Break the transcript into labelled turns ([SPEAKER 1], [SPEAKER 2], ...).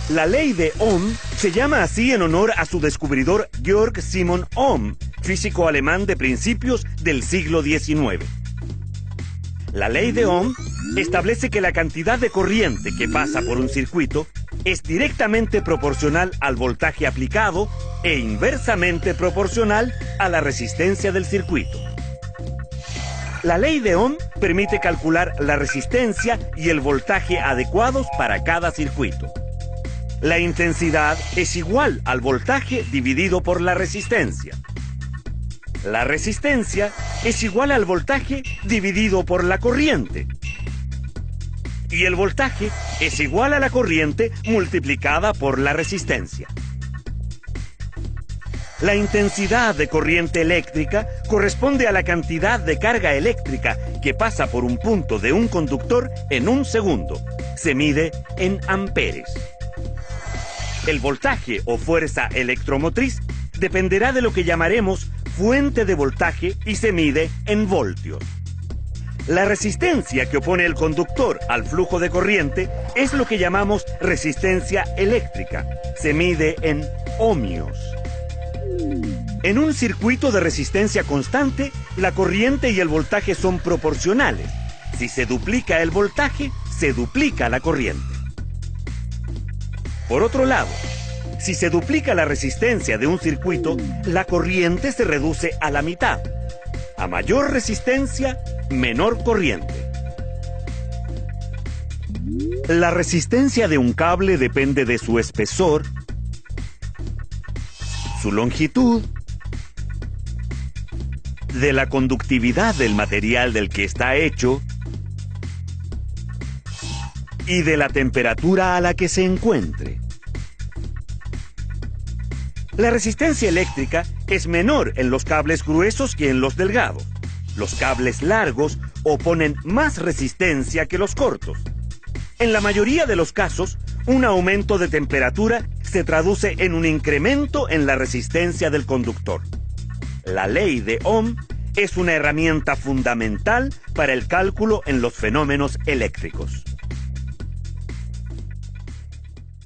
[SPEAKER 1] La ley de Ohm se llama así en honor a su descubridor Georg Simon Ohm, físico alemán de principios del siglo XIX. La ley de Ohm establece que la cantidad de corriente que pasa por un circuito es directamente proporcional al voltaje aplicado e inversamente proporcional a la resistencia del circuito. La ley de Ohm permite calcular la resistencia y el voltaje adecuados para cada circuito. La intensidad es igual al voltaje dividido por la resistencia. La resistencia es igual al voltaje dividido por la corriente. Y el voltaje es igual a la corriente multiplicada por la resistencia. La intensidad de corriente eléctrica corresponde a la cantidad de carga eléctrica que pasa por un punto de un conductor en un segundo. Se mide en amperes. El voltaje o fuerza electromotriz dependerá de lo que llamaremos fuente de voltaje y se mide en voltios. La resistencia que opone el conductor al flujo de corriente es lo que llamamos resistencia eléctrica. Se mide en ohmios. En un circuito de resistencia constante, la corriente y el voltaje son proporcionales. Si se duplica el voltaje, se duplica la corriente. Por otro lado, si se duplica la resistencia de un circuito, la corriente se reduce a la mitad. A mayor resistencia, menor corriente. La resistencia de un cable depende de su espesor, su longitud, de la conductividad del material del que está hecho y de la temperatura a la que se encuentre. La resistencia eléctrica es menor en los cables gruesos que en los delgados. Los cables largos oponen más resistencia que los cortos. En la mayoría de los casos, un aumento de temperatura se traduce en un incremento en la resistencia del conductor. La ley de Ohm es una herramienta fundamental para el cálculo en los fenómenos eléctricos.